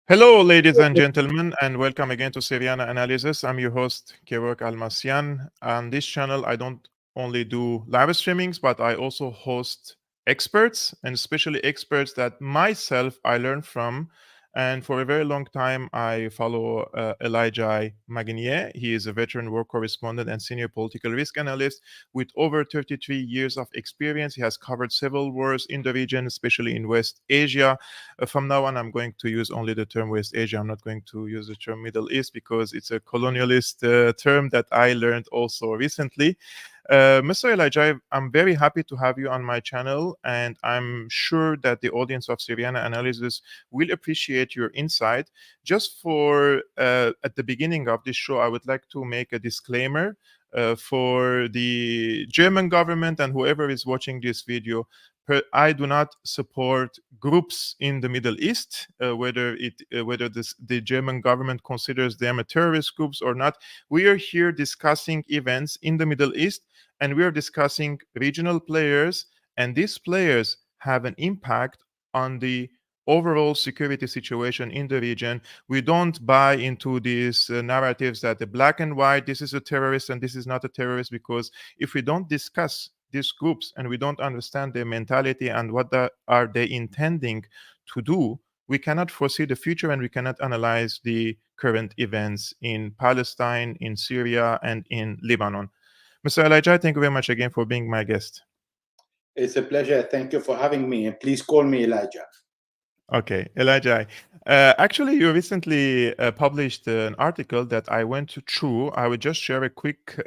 Hello, ladies and gentlemen, and welcome again to Syriana Analysis. I'm your host, Almassian. On this channel, I don't only do live streamings, but I also host experts, and especially experts that myself I learned from. And for a very long time, I follow Elijah Magnier. He is a veteran war correspondent and senior political risk analyst with over 33 years of experience. He has covered several wars in the region, especially in West Asia. From now on, I'm going to use only the term West Asia. I'm not going to use the term Middle East because it's a colonialist term that I learned also recently. Mr. Elijah, I'm very happy to have you on my channel, and I'm sure that the audience of Syriana Analysis will appreciate your insight. Just for at the beginning of this show, I would like to make a disclaimer for the German government and whoever is watching this video. I do not support groups in the Middle East, whether the German government considers them a terrorist groups or not. We are here discussing events in the Middle East, and we are discussing regional players, and these players have an impact on the overall security situation in the region. We don't buy into these narratives that the black and white, this is a terrorist and this is not a terrorist, because if we don't discuss these groups and we don't understand their mentality and what are they intending to do, we cannot foresee the future and we cannot analyze the current events in Palestine, in Syria, and in Lebanon. Mr. Elijah, thank you very much again for being my guest. It's a pleasure. Thank you for having me. And please call me Elijah. Okay, Elijah. Actually, you recently published an article that I went through. I would just share a quick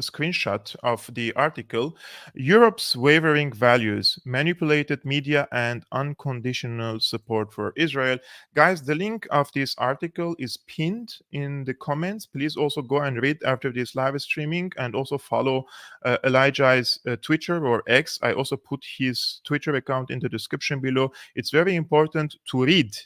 screenshot of the article. Europe's wavering values, manipulated media, and unconditional support for Israel. Guys, the link of this article is pinned in the comments. Please also go and read after this live streaming, and also follow Elijah's Twitter or X. I also put his Twitter account in the description below. It's very important to read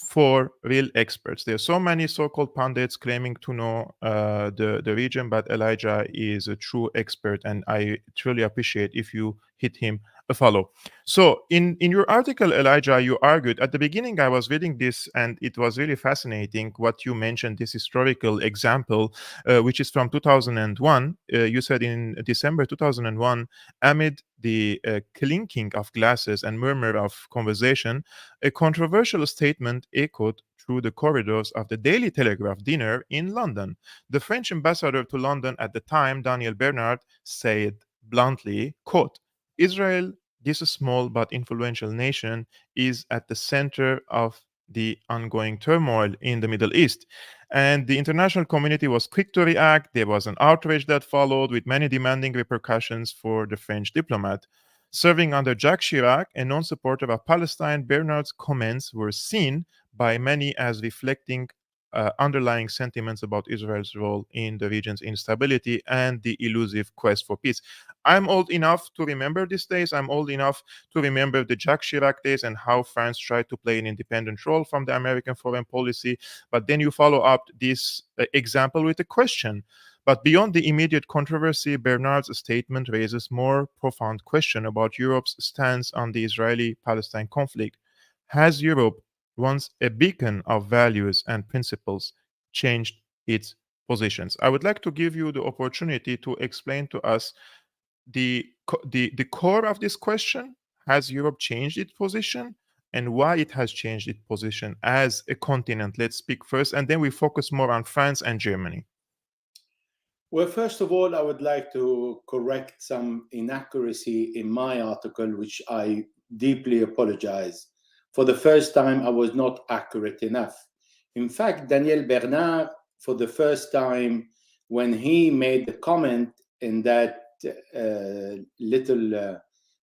for real experts. There are so many so-called pundits claiming to know the region, but Elijah is a true expert, and I truly appreciate if you hit him a follow. So in your article, Elijah, you argued at the beginning, I was reading this and it was really fascinating what you mentioned, this historical example, which is from 2001. You said in December 2001, amid the clinking of glasses and murmur of conversation, a controversial statement echoed through the corridors of the Daily Telegraph dinner in London. The French ambassador to London at the time, Daniel Bernard, said bluntly, quote, Israel, this small but influential nation, is at the center of the ongoing turmoil in the Middle East. And the international community was quick to react. There was an outrage that followed, with many demanding repercussions for the French diplomat. Serving under Jacques Chirac, a non supporter of Palestine, Bernard's comments were seen by many as reflecting underlying sentiments about Israel's role in the region's instability and the elusive quest for peace. I'm old enough to remember these days. I'm old enough to remember the Jacques Chirac days and how France tried to play an independent role from the American foreign policy. But then you follow up this example with a question. But beyond the immediate controversy, Bernard's statement raises more profound question about Europe's stance on the Israeli-Palestine conflict. Has Europe, once a beacon of values and principles, changed its positions? I would like to give you the opportunity to explain to us the core of this question. Has Europe changed its position, and why it has changed its position as a continent? Let's speak first, and then we focus more on France and Germany. Well, first of all, I would like to correct some inaccuracy in my article, which I deeply apologize. For the first time, I was not accurate enough. In fact, Daniel Bernard, for the first time, when he made the comment in that little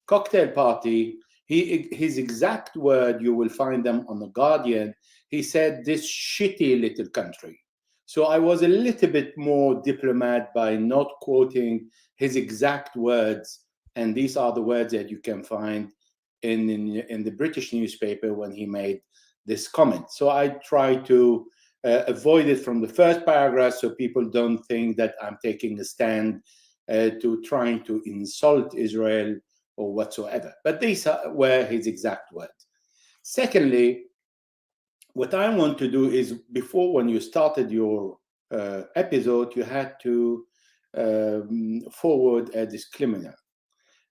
cocktail party, his exact word, you will find them on The Guardian, he said, this shitty little country. So I was a little bit more diplomat by not quoting his exact words. And these are the words that you can find in the British newspaper when he made this comment. So I try to avoid it from the first paragraph so people don't think that I'm taking a stand to trying to insult Israel or whatsoever. But these were his exact words. Secondly, what I want to do is, before, when you started your episode, you had to forward a disclaimer.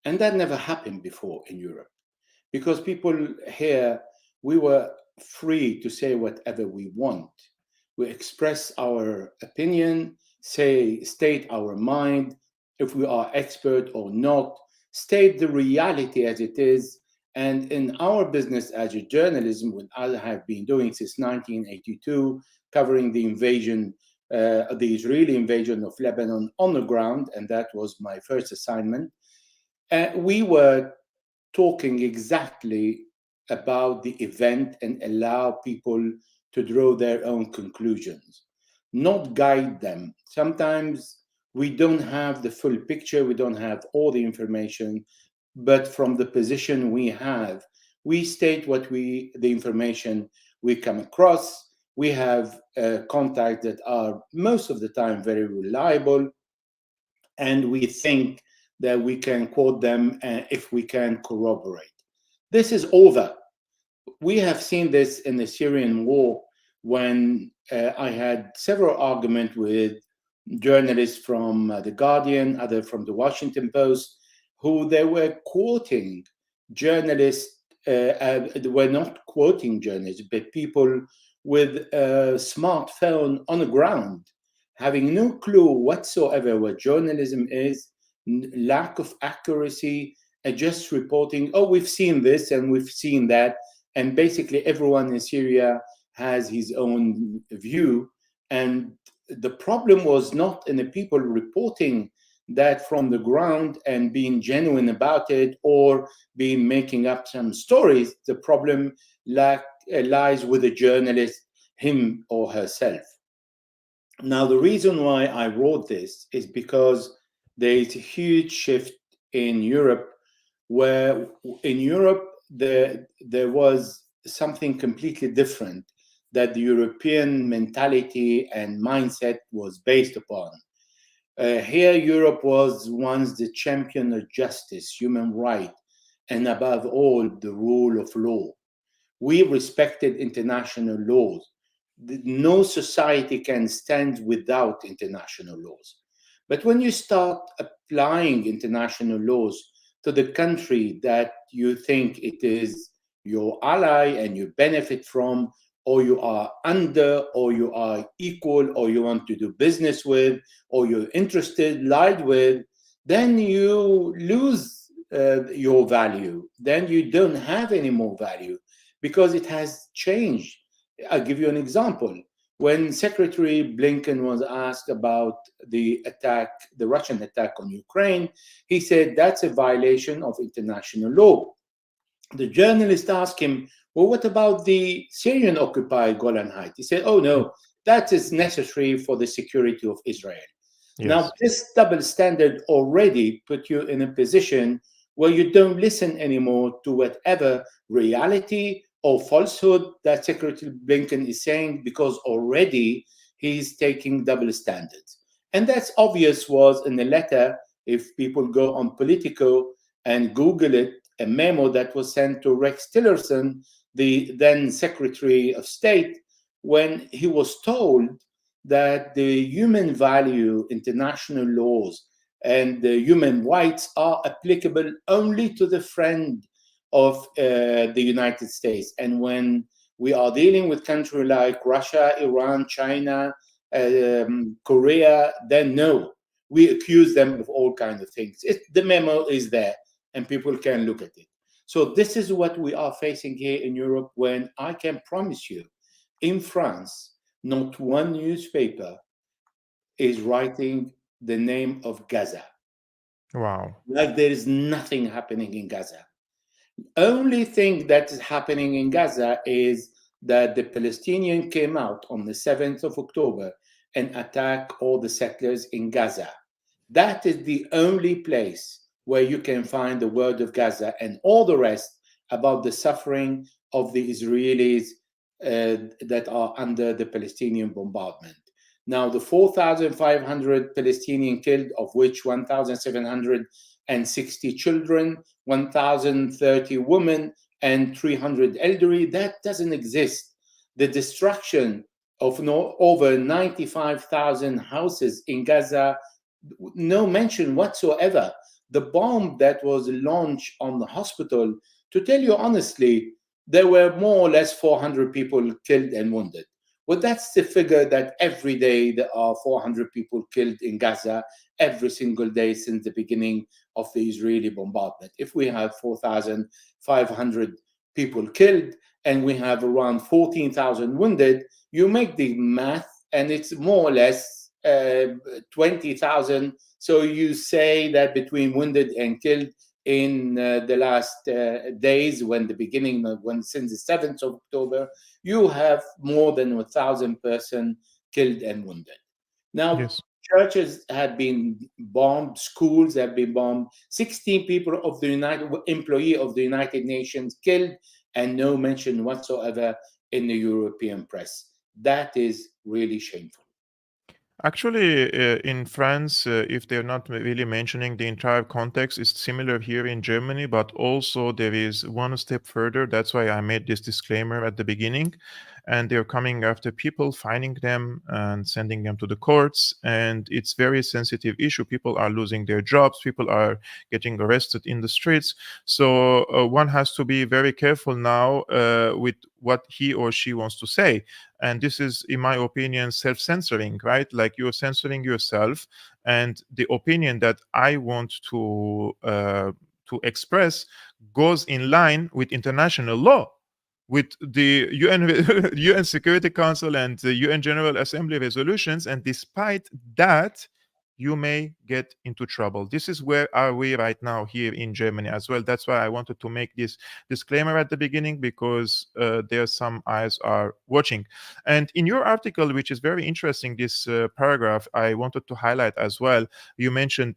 And that never happened before in Europe, because people here, we were free to say whatever we want. We express our opinion, state our mind, if we are expert or not, state the reality as it is. And in our business as a journalism, what I have been doing since 1982, covering the invasion, the Israeli invasion of Lebanon on the ground, and that was my first assignment, we were talking exactly about the event and allow people to draw their own conclusions, not guide them. Sometimes we don't have the full picture, we don't have all the information, but from the position we have, we state the information we come across. We have contacts that are most of the time very reliable, and we think that we can quote them if we can corroborate. This is over. We have seen this in the Syrian war when I had several arguments with journalists from The Guardian, other from the Washington Post, who they were quoting journalists, they were not quoting journalists, but people with a smartphone on the ground, having no clue whatsoever what journalism is, lack of accuracy, and just reporting, oh, we've seen this and we've seen that. And basically everyone in Syria has his own view. And the problem was not in the people reporting that from the ground and being genuine about it, or being making up some stories. The problem lies with the journalist, him or herself. Now, the reason why I wrote this is because there is a huge shift in Europe, where in Europe there was something completely different that the European mentality and mindset was based upon. Here, Europe was once the champion of justice, human right, and above all, the rule of law. We respected international laws. No society can stand without international laws. But when you start applying international laws to the country that you think it is your ally and you benefit from, or you are under, or you are equal, or you want to do business with, or you're interested, lied with, then you lose your value. Then you don't have any more value because it has changed. I'll give you an example. When Secretary Blinken was asked about the attack, the Russian attack on Ukraine, he said that's a violation of international law. The journalist asked him, well, what about the Syrian occupied Golan Heights? He said, oh, no, that is necessary for the security of Israel. Now, Yes. this double standard already put you in a position where you don't listen anymore to whatever reality or falsehood that Secretary Blinken is saying, because already he's taking double standards. And that's obvious was in the letter, if people go on Politico and Google it, a memo that was sent to Rex Tillerson, the then Secretary of State, when he was told that the human value, international laws, and the human rights are applicable only to the friend of the United States. And when we are dealing with countries like Russia, Iran, China, Korea, then no, we accuse them of all kinds of things. The memo is there and people can look at it. So this is what we are facing here in Europe, when I can promise you, in France, not one newspaper is writing the name of Gaza. Wow. Like there is nothing happening in Gaza. Only thing that is happening in Gaza is that the Palestinian came out on the 7th of October and attacked all the settlers in Gaza. That is the only place where you can find the word of Gaza, and all the rest about the suffering of the Israelis that are under the Palestinian bombardment. Now, the 4,500 Palestinian killed, of which 1,760 children, 1,030 women, and 300 elderly, that doesn't exist. The destruction of over 95,000 houses in Gaza, no mention whatsoever. The bomb that was launched on the hospital, to tell you honestly, there were more or less 400 people killed and wounded. Well, that's the figure that every day there are 400 people killed in Gaza every single day since the beginning of the Israeli bombardment. If we have 4,500 people killed and we have around 14,000 wounded, you make the math and it's more or less 20,000. So you say that between wounded and killed in the last days, when since the 7th of October, you have more than 1,000 persons killed and wounded. Now, Yes. churches have been bombed, schools have been bombed, 16 people of the employee of the United Nations killed, and no mention whatsoever in the European press. That is really shameful. Actually, in France, if they're not really mentioning the entire context, it's similar here in Germany, but also there is one step further. That's why I made this disclaimer at the beginning. And they're coming after people, finding them and sending them to the courts. And it's very sensitive issue. People are losing their jobs. People are getting arrested in the streets. So one has to be very careful now with what he or she wants to say. And this is, in my opinion, self-censoring, right? Like you're censoring yourself, and the opinion that I want to express goes in line with international law. with the UN Security Council and the UN General Assembly resolutions, and despite that, you may get into trouble. This is where are we right now here in Germany as well. That's why I wanted to make this disclaimer at the beginning, because there some eyes are watching. And in your article, which is very interesting, this paragraph I wanted to highlight as well. You mentioned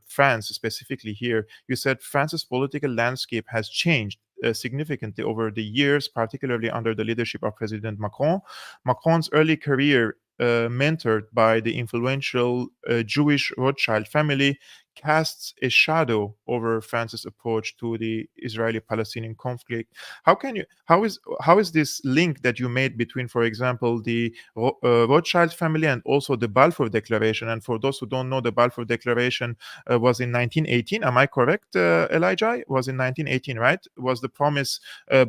France specifically here. You said France's political landscape has changed significantly over the years, particularly under the leadership of President Macron. Macron's early career, mentored by the influential Jewish Rothschild family, casts a shadow over France's approach to the Israeli-Palestinian conflict. How is this link that you made between, for example, the Rothschild family and also the Balfour Declaration? And for those who don't know, the Balfour Declaration was in 1918. Am I correct, Elijah? Was in 1918, right? Was the promise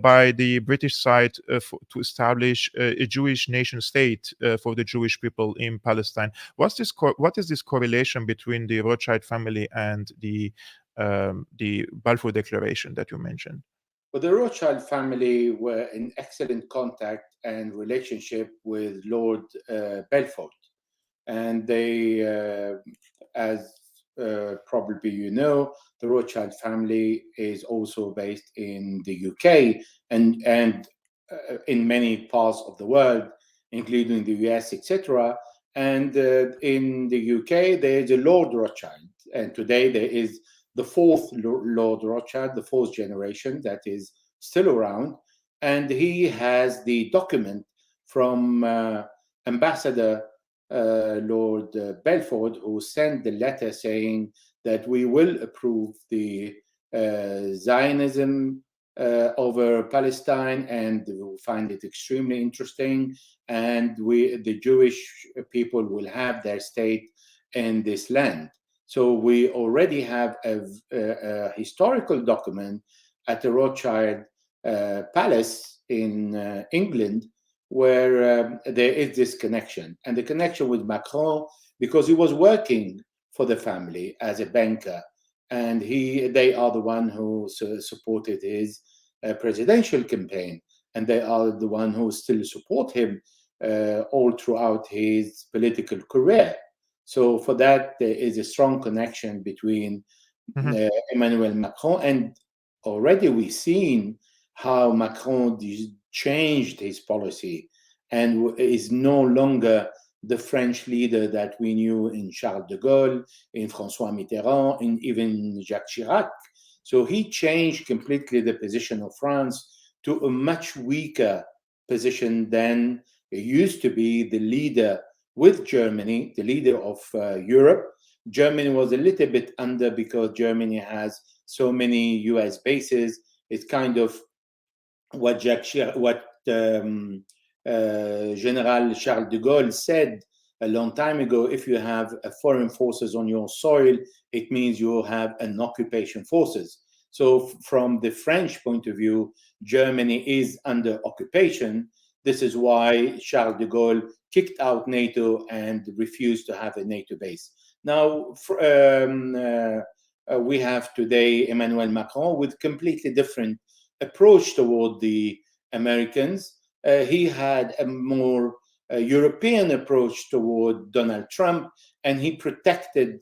by the British side to establish a Jewish nation state for the Jewish people in Palestine. What is this correlation between the Rothschild family and the Balfour Declaration that you mentioned? But the Rothschild family were in excellent contact and relationship with Lord Belfort. And they, as probably you know, the Rothschild family is also based in the UK and in many parts of the world, including the US, etc. And in the UK, there is a Lord Rothschild, and today there is the fourth Lord Rothschild, the fourth generation that is still around, and he has the document from Ambassador Lord Belfort, who sent the letter saying that we will approve the Zionism over Palestine, and we find it extremely interesting, and the Jewish people will have their state in this land. So we already have a historical document at the Rothschild Palace in England, where there is this connection, and the connection with Macron, because he was working for the family as a banker, and they are the one who supported his presidential campaign, and they are the one who still support him all throughout his political career. So for that, there is a strong connection between Emmanuel Macron, and already we've seen how Macron changed his policy and is no longer the French leader that we knew in Charles de Gaulle, in François Mitterrand, and even Jacques Chirac. So he changed completely the position of France to a much weaker position than it used to be the leader with Germany, the leader of Europe. Germany was a little bit under because Germany has so many US bases. It's kind of what General Charles de Gaulle said a long time ago: if you have foreign forces on your soil, it means you have an occupation forces. So from the French point of view, Germany is under occupation. This is why Charles de Gaulle kicked out NATO and refused to have a NATO base. Now, we have today Emmanuel Macron with completely different approach toward the Americans. He had a more European approach toward Donald Trump, and he protected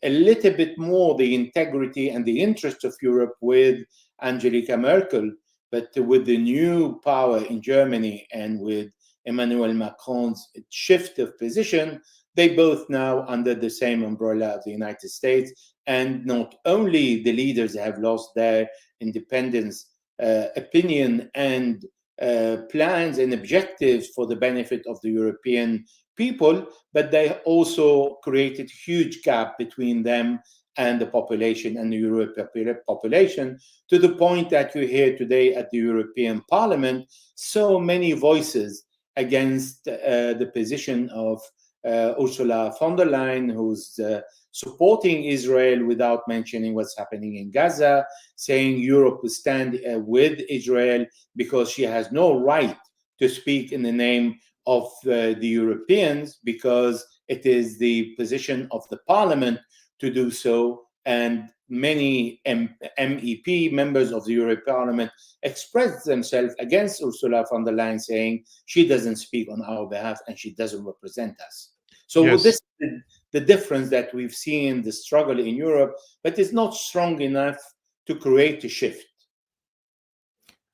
a little bit more the integrity and the interest of Europe with Angela Merkel. But with the new power in Germany and with Emmanuel Macron's shift of position, they both now under the same umbrella of the United States. And not only the leaders have lost their independence, opinion, and plans and objectives for the benefit of the European people, but they also created a huge gap between them and the population and the European population, to the point that you hear today at the European Parliament so many voices against the position of Ursula von der Leyen, who's supporting Israel without mentioning what's happening in Gaza, saying Europe will stand with Israel because she has no right to speak in the name of the Europeans, because it is the position of the parliament to do so, and many MEP members of the European Parliament expressed themselves against Ursula von der Leyen, saying she doesn't speak on our behalf and she doesn't represent us. So Yes. this is the difference that we've seen, the struggle in Europe, but it's not strong enough to create a shift.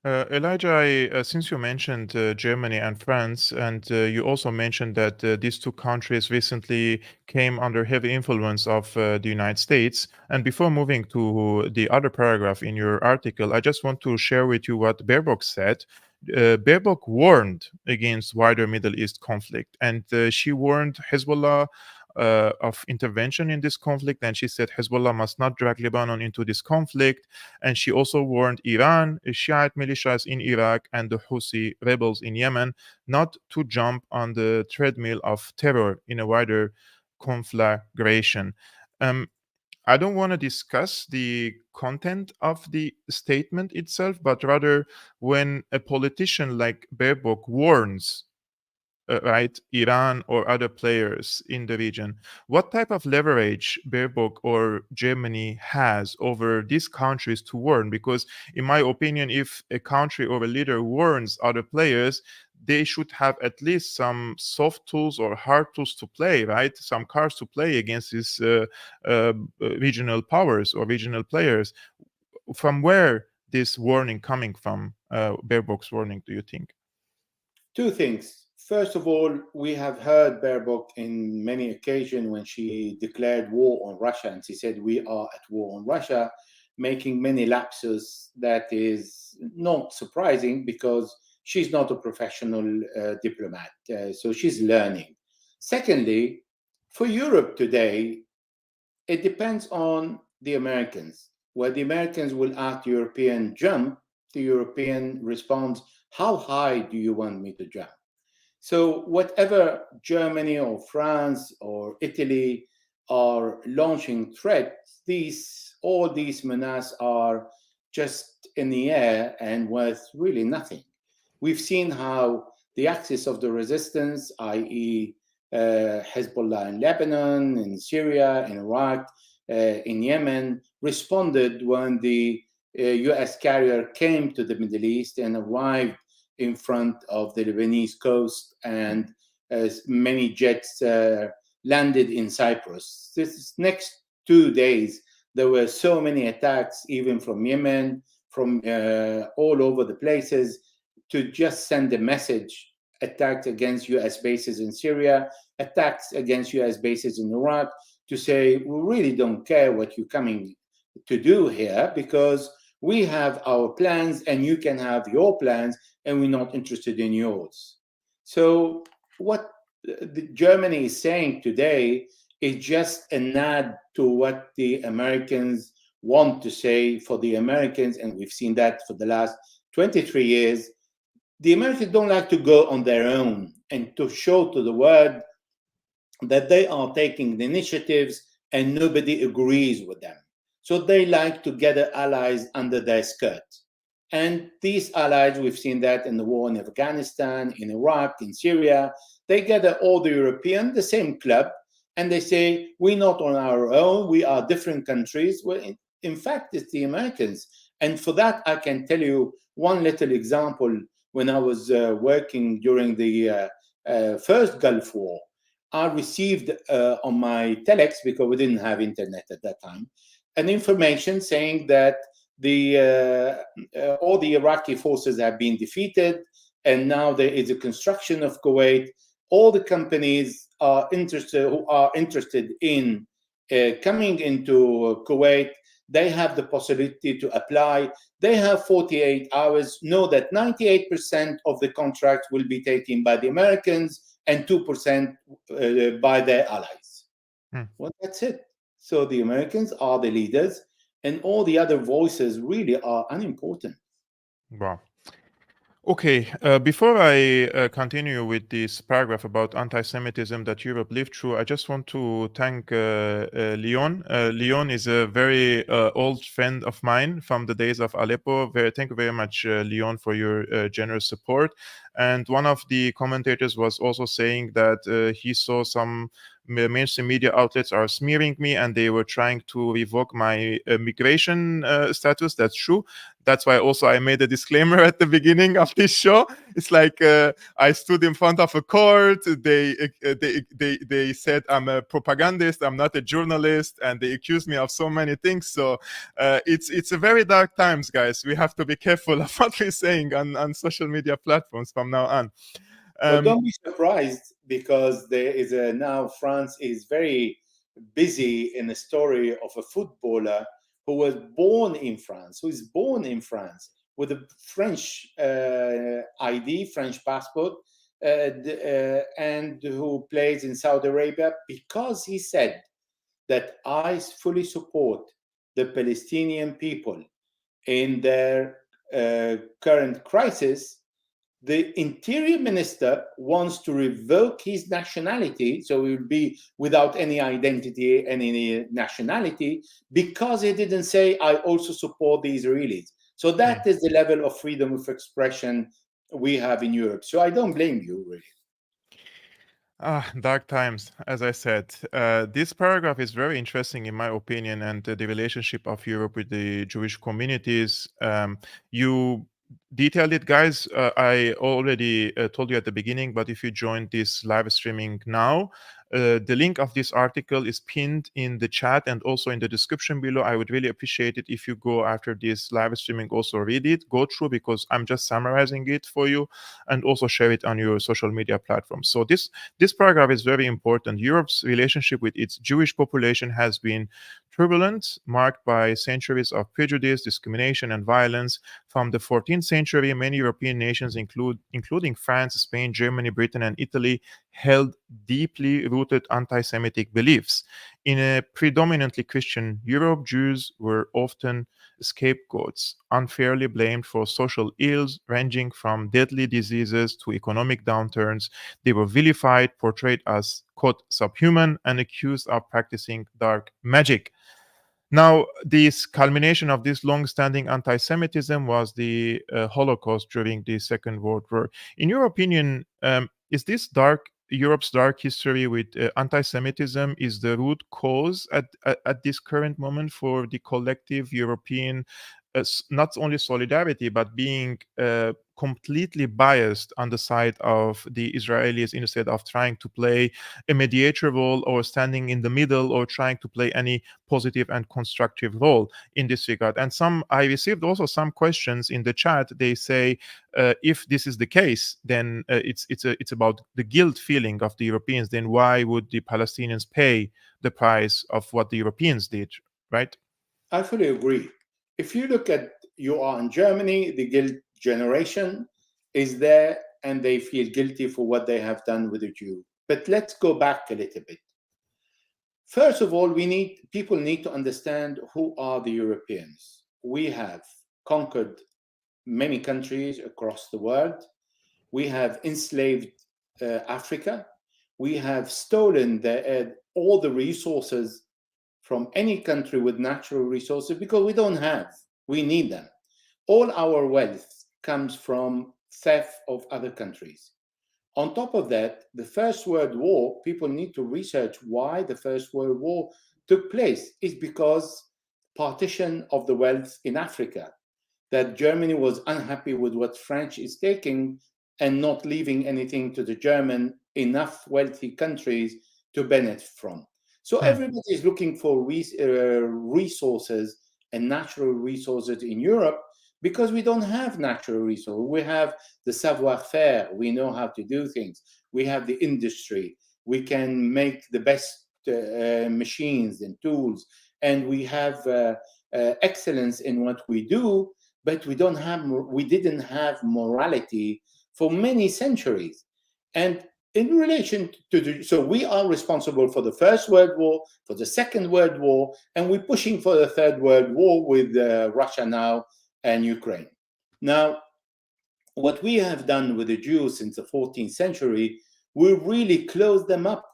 Elijah, since you mentioned Germany and France, and you also mentioned that these two countries recently came under heavy influence of the United States. And before moving to the other paragraph in your article, I just want to share with you what Baerbock said. Baerbock warned against wider Middle East conflict, and she warned Hezbollah of intervention in this conflict. And she said Hezbollah must not drag Lebanon into this conflict. And she also warned Iran, Shiite militias in Iraq, and the Houthi rebels in Yemen not to jump on the treadmill of terror in a wider conflagration. Um, I don't want to discuss the content of the statement itself, but rather when a politician like Baerbock warns right, Iran or other players in the region, what type of leverage Baerbock or Germany has over these countries to warn? Because, in my opinion, if a country or a leader warns other players, they should have at least some soft tools or hard tools to play, right? Some cards to play against these regional powers or regional players. From where this warning coming from, Baerbock's warning, do you think? Two things. First of all, we have heard Baerbock in many occasions when she declared war on Russia, and she said we are at war on Russia, making many lapses. That is not surprising because she's not a professional diplomat, so she's learning. Secondly, for Europe today, it depends on the Americans. Where the Americans will ask the European jump, the European responds, how high do you want me to jump? So whatever Germany or France or Italy are launching threats, all these menaces are just in the air and worth really nothing. We've seen how the axis of the resistance, i.e., Hezbollah in Lebanon, in Syria, in Iraq, in Yemen, responded when the US carrier came to the Middle East and arrived in front of the Lebanese coast, and many jets landed in Cyprus. This next 2 days, there were so many attacks, even from Yemen, from all over the places, to just send a message: attacks against US bases in Syria, attacks against US bases in Iraq, to say, we really don't care what you're coming to do here, because we have our plans and you can have your plans, and we're not interested in yours. So what Germany is saying today is just a nod to what the Americans want to say for the Americans, and we've seen that for the last 23 years. The Americans don't like to go on their own and to show to the world that they are taking the initiatives and nobody agrees with them. So they like to gather allies under their skirt. And these allies, we've seen that in the war in Afghanistan, in Iraq, in Syria, they gather all the Europeans, the same club, and they say, we're not on our own, we are different countries. Well, in fact, it's the Americans. And for that, I can tell you one little example. When I was working during the first Gulf War, I received on my telex, because we didn't have internet at that time, an information saying that all the Iraqi forces have been defeated, and now there is a construction of Kuwait. All the companies who are interested in coming into Kuwait, they have the possibility to apply. They have 48 hours. Know that 98% of the contracts will be taken by the Americans and 2% by their allies. Well, that's it. So the Americans are the leaders, and all the other voices really are unimportant. Wow. Okay, before I continue with this paragraph about anti-Semitism that Europe lived through, I just want to thank Leon. Leon is a very old friend of mine from the days of Aleppo. Thank you very much, Leon, for your generous support. And one of the commentators was also saying that he saw some mainstream media outlets are smearing me and they were trying to revoke my migration status. That's true. That's why also I made a disclaimer at the beginning of this show. It's like I stood in front of a court. They said I'm a propagandist. I'm not a journalist, and they accused me of so many things. So it's a very dark times, guys. We have to be careful of what we're saying on social media platforms from now on. But don't be surprised, because there is now France is very busy in the story of a footballer who was born in France, who is born in France with a French ID, French passport, and who plays in Saudi Arabia, because he said that I fully support the Palestinian people in their current crisis. The interior minister wants to revoke his nationality, so he will be without any identity and any nationality, because he didn't say, I also support the Israelis. So that is the level of freedom of expression we have in Europe. So I don't blame you, really. Dark times, as I said. This paragraph is very interesting, in my opinion, and the relationship of Europe with the Jewish communities. You detailed it, guys. I already told you at the beginning, but if you joined this live streaming now, the link of this article is pinned in the chat and also in the description below. I would really appreciate it if you go after this live streaming, also read it, go through, because I'm just summarizing it for you, and also share it on your social media platforms. So this paragraph is very important. Europe's relationship with its Jewish population has been turbulent, marked by centuries of prejudice, discrimination, and violence. From the 14th century, many European nations, including France, Spain, Germany, Britain, and Italy, held deeply rooted anti Semitic beliefs. In a predominantly Christian Europe, Jews were often scapegoats, unfairly blamed for social ills ranging from deadly diseases to economic downturns. They were vilified, portrayed as, quote, subhuman, and accused of practicing dark magic. Now, this culmination of this long-standing anti-Semitism was the Holocaust during the Second World War. In your opinion, is this Europe's dark history with anti-Semitism is the root cause at this current moment for the collective European, not only solidarity, but being completely biased on the side of the Israelis instead of trying to play a mediator role or standing in the middle or trying to play any positive and constructive role in this regard? And I received also some questions in the chat. They say, if this is the case, then it's about the guilt feeling of the Europeans. Then why would the Palestinians pay the price of what the Europeans did, right? I fully agree. If you look at, you are in Germany, the guilt generation is there, and they feel guilty for what they have done with the Jew. But let's go back a little bit. First of all, people need to understand who are the Europeans. We have conquered many countries across the world. We have enslaved Africa. We have stolen all the resources from any country with natural resources, because we need them. All our wealth comes from theft of other countries. On top of that, the First World War, people need to research why the First World War took place. It's because partition of the wealth in Africa, that Germany was unhappy with what French is taking and not leaving anything to the German, enough wealthy countries to benefit from. So everybody is looking for resources and natural resources in Europe, because we don't have natural resources. We have the savoir-faire. We know how to do things. We have the industry. We can make the best machines and tools, and we have excellence in what we do. But we didn't have morality for many centuries. And in relation to so we are responsible for the First World War, for the Second World War, and we're pushing for the Third World War with Russia now and Ukraine. Now, what we have done with the Jews since the 14th century, we really closed them up.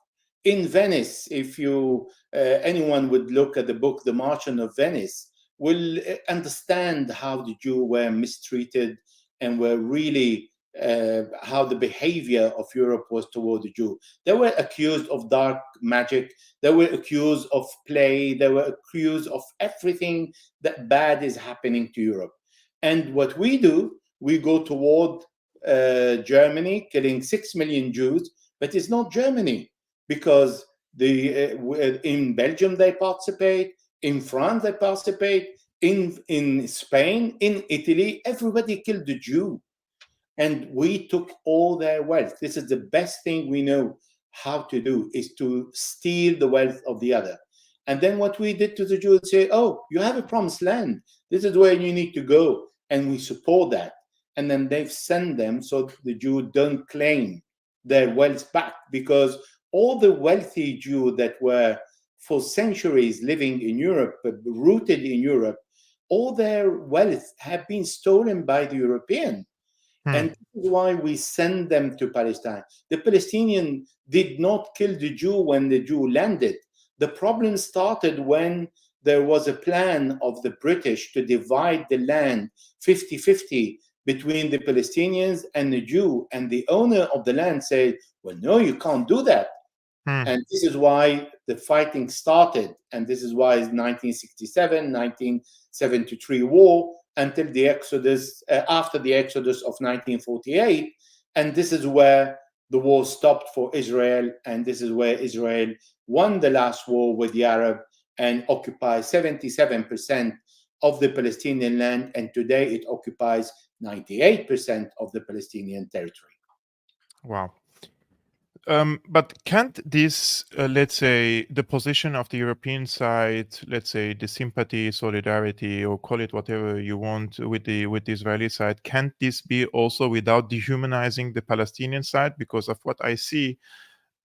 In Venice, if you anyone would look at the book The Merchant of Venice, will understand how the Jew were mistreated and were really how the behavior of Europe was toward the Jew. They were accused of dark magic. They were accused of play. They were accused of everything that bad is happening to Europe. And what we do, we go toward Germany, killing 6 million Jews, but it's not Germany, because in Belgium they participate, in France they participate, in Spain, in Italy, everybody killed the Jew. And we took all their wealth. This is the best thing we know how to do, is to steal the wealth of the other. And then what we did to the Jews, say, oh, you have a promised land. This is where you need to go. And we support that. And then they've sent them so the Jews don't claim their wealth back, because all the wealthy Jews that were for centuries living in Europe, rooted in Europe, all their wealth have been stolen by the European. And this is why we send them to Palestine. The Palestinian did not kill the Jew when the Jew landed. The problem started when there was a plan of the British to divide the land 50-50 between the Palestinians and the Jew. And the owner of the land said, well, no, you can't do that. And this is why the fighting started. And this is why it's 1967, 1973 war, until the Exodus, after the Exodus of 1948. And this is where the war stopped for Israel. And this is where Israel won the last war with the Arab and occupies 77% of the Palestinian land. And today it occupies 98% of the Palestinian territory. Wow. But can't this, let's say, the position of the European side, let's say the sympathy, solidarity, or call it whatever you want with the Israeli side, can't this be also without dehumanizing the Palestinian side? Because of what I see,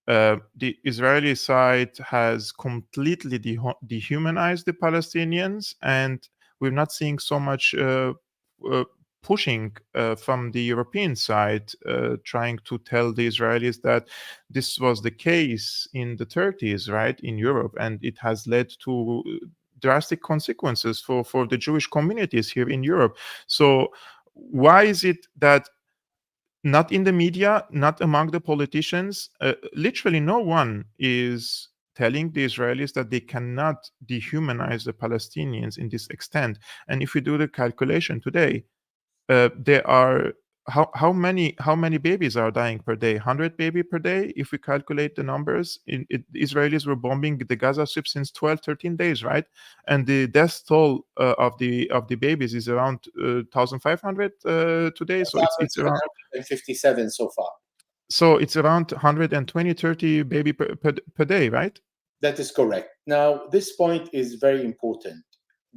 the Israeli side has completely dehumanized the Palestinians, and we're not seeing so much pushing from the European side, trying to tell the Israelis that this was the case in the 30s, right, in Europe, and it has led to drastic consequences for the Jewish communities here in Europe. So why is it that not in the media, not among the politicians, literally no one is telling the Israelis that they cannot dehumanize the Palestinians in this extent? And if we do the calculation today, there are how many babies are dying per day? 100 baby per day. If we calculate the numbers, Israelis were bombing the Gaza Strip since 12-13 days, right? And the death toll of the babies is around 1,500 today. So it's around 157 so far. So it's around 120-30 baby per day, right? That is correct. Now, this point is very important.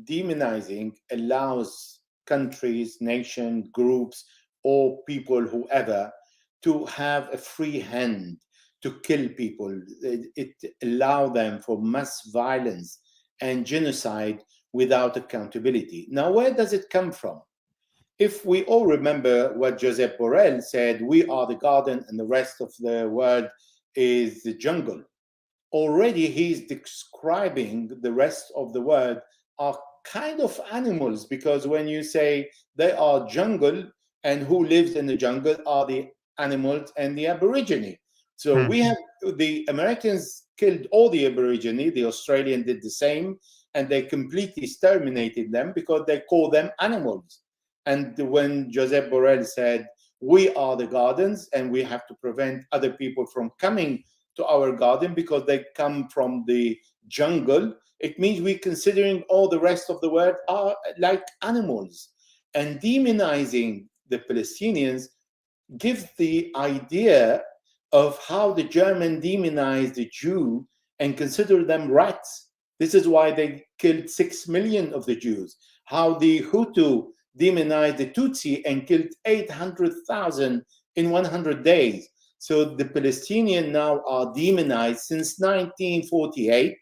Demonizing allows countries, nations, groups, or people, whoever, to have a free hand to kill people. It allows them for mass violence and genocide without accountability. Now, where does it come from? If we all remember what Josep Borrell said, we are the garden and the rest of the world is the jungle. Already he's describing the rest of the world are kind of animals, because when you say they are jungle, and who lives in the jungle are the animals and the Aborigine. So we have the Americans killed all the Aborigine, the Australians did the same, and they completely exterminated them because they call them animals. And when Josep Borrell said, we are the gardens and we have to prevent other people from coming to our garden because they come from the jungle, it means we're considering all the rest of the world are like animals. And demonizing the Palestinians gives the idea of how the German demonized the Jew and consider them rats. This is why they killed 6 million of the Jews. How the Hutu demonized the Tutsi and killed 800,000 in 100 days. So the Palestinians now are demonized since 1948.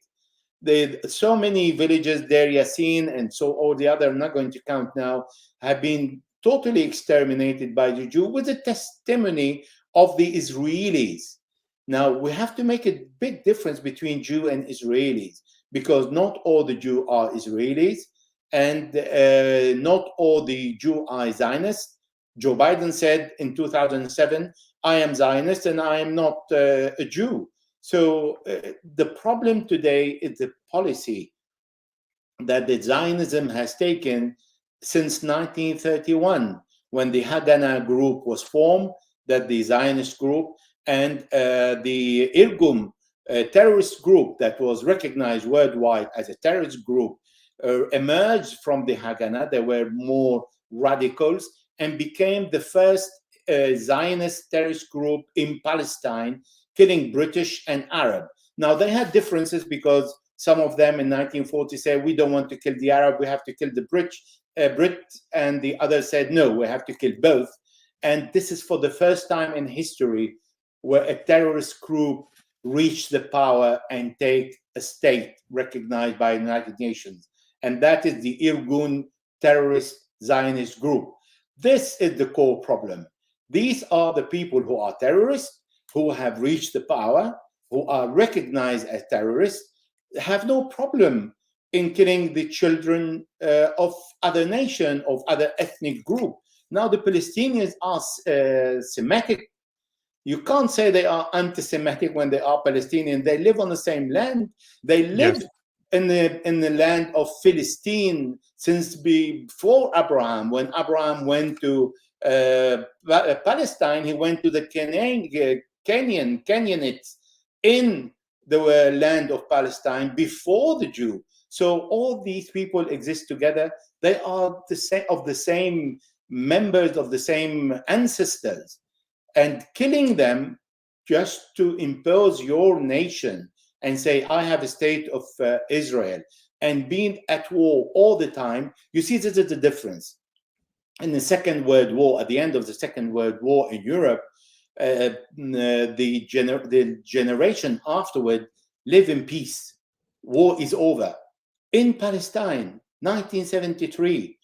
So many villages, Deir Yassin and so all the other, I'm not going to count now, have been totally exterminated by the Jew with the testimony of the Israelis. Now, we have to make a big difference between Jew and Israelis, because not all the Jew are Israelis, and not all the Jew are Zionists. Joe Biden said in 2007, I am Zionist and I am not a Jew. So the problem today is the policy that the Zionism has taken since 1931, when the Haganah group was formed, that the Zionist group, and the Irgun terrorist group that was recognized worldwide as a terrorist group emerged from the Haganah. They were more radicals and became the first Zionist terrorist group in Palestine, killing British and Arab. Now, they had differences because some of them in 1940 said, we don't want to kill the Arab, we have to kill the Brit, and the others said, no, we have to kill both. And this is for the first time in history where a terrorist group reached the power and take a state recognized by the United Nations. And that is the Irgun terrorist Zionist group. This is the core problem. These are the people who are terrorists, who have reached the power, who are recognized as terrorists, have no problem in killing the children of other nation, of other ethnic group. Now the Palestinians are Semitic. You can't say they are anti-Semitic when they are Palestinian. They live on the same land. They live Yes. in the land of Philistine since before Abraham. When Abraham went to Palestine, he went to the Canaanites in the land of Palestine before the Jew. So all these people exist together. They are the same members of the same ancestors, and killing them just to impose your nation and say, I have a state of Israel, and being at war all the time. You see, this is the difference. In the Second World War, at the end of the Second World War in Europe, the generation afterward live in peace. War is over. In Palestine, 1973,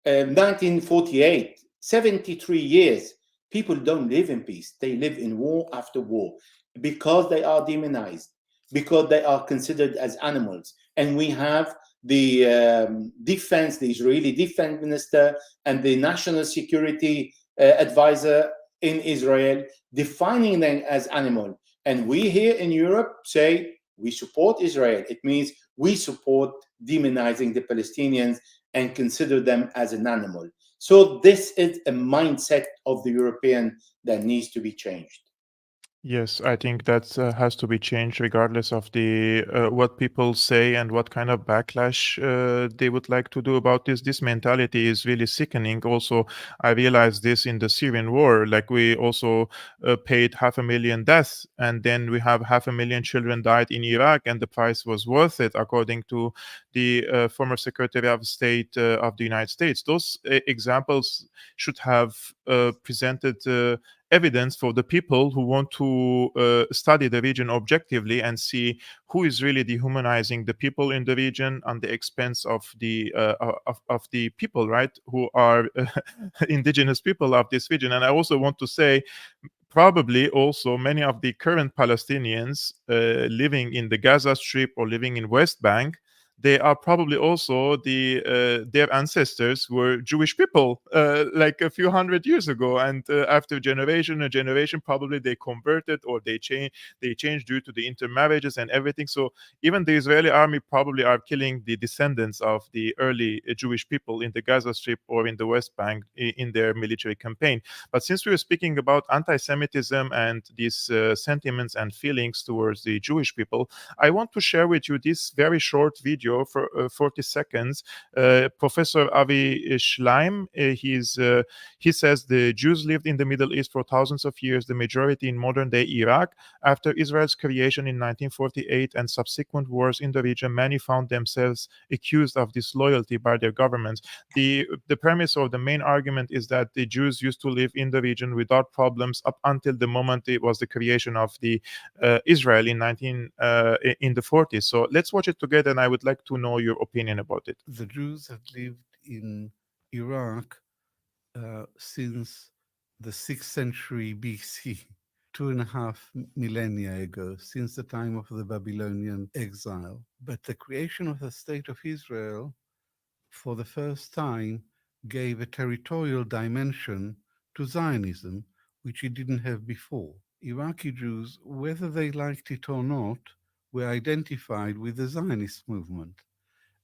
1948, 73 years, people don't live in peace. They live in war after war because they are demonized, because they are considered as animals. And we have the defense, the Israeli defense minister, and the national security advisor in Israel defining them as animal. And we here in Europe say we support Israel. It means we support demonizing the Palestinians and consider them as an animal. So this is a mindset of the European that needs to be changed. Yes, I think that has to be changed regardless of the what people say and what kind of backlash they would like to do about this. This mentality is really sickening. Also, I realized this in the Syrian war. Like we also paid 500,000 deaths, and then we have 500,000 children died in Iraq, and the price was worth it, according to the former Secretary of State of the United States. Those examples should have presented evidence for the people who want to study the region objectively and see who is really dehumanizing the people in the region on the expense of the people, right, who are indigenous people of this region. And I also want to say, probably also many of the current Palestinians living in the Gaza Strip or living in West Bank, they are probably also their ancestors were Jewish people like a few hundred years ago, and after a generation, probably they converted or they changed due to the intermarriages and everything. So even the Israeli army probably are killing the descendants of the early Jewish people in the Gaza Strip or in the West Bank in their military campaign. But since we were speaking about anti-Semitism and these sentiments and feelings towards the Jewish people, I want to share with you this very short video for 40 seconds. Professor Avi Schleim, he says the Jews lived in the Middle East for thousands of years, the majority in modern-day Iraq. After Israel's creation in 1948 and subsequent wars in the region, many found themselves accused of disloyalty by their governments. The premise or the main argument is that the Jews used to live in the region without problems up until the moment it was the creation of the Israel in the 40s. So let's watch it together, and I would like to know your opinion about it. The Jews have lived in Iraq since the 6th century BC, 2.5 millennia ago, since the time of the Babylonian exile. But the creation of the State of Israel, for the first time, gave a territorial dimension to Zionism, which it didn't have before. Iraqi Jews, whether they liked it or not, were identified with the Zionist movement,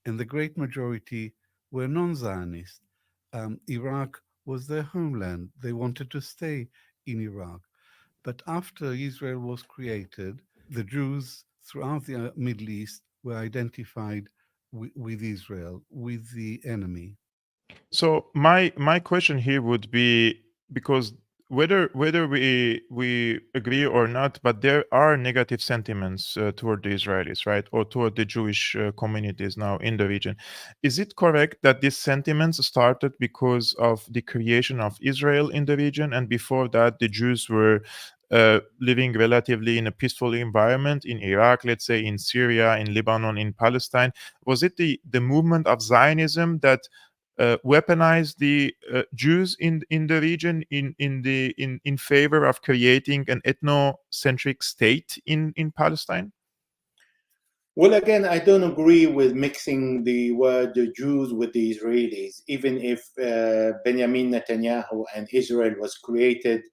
and the great majority were non-Zionist. Iraq was their homeland. They wanted to stay in Iraq. But after Israel was created, the Jews throughout the Middle East were identified with Israel, with the enemy. So my question here would be, because whether we agree or not, but there are negative sentiments toward the Israelis, right, or toward the Jewish communities now in the region. Is it correct that these sentiments started because of the creation of Israel in the region, and before that the Jews were living relatively in a peaceful environment in Iraq, let's say in Syria, in Lebanon, in Palestine? Was it the movement of Zionism that weaponize the Jews in the region in favor of creating an ethnocentric state in Palestine? Well, again, I don't agree with mixing the word the Jews with the Israelis, even if Benjamin Netanyahu and Israel was created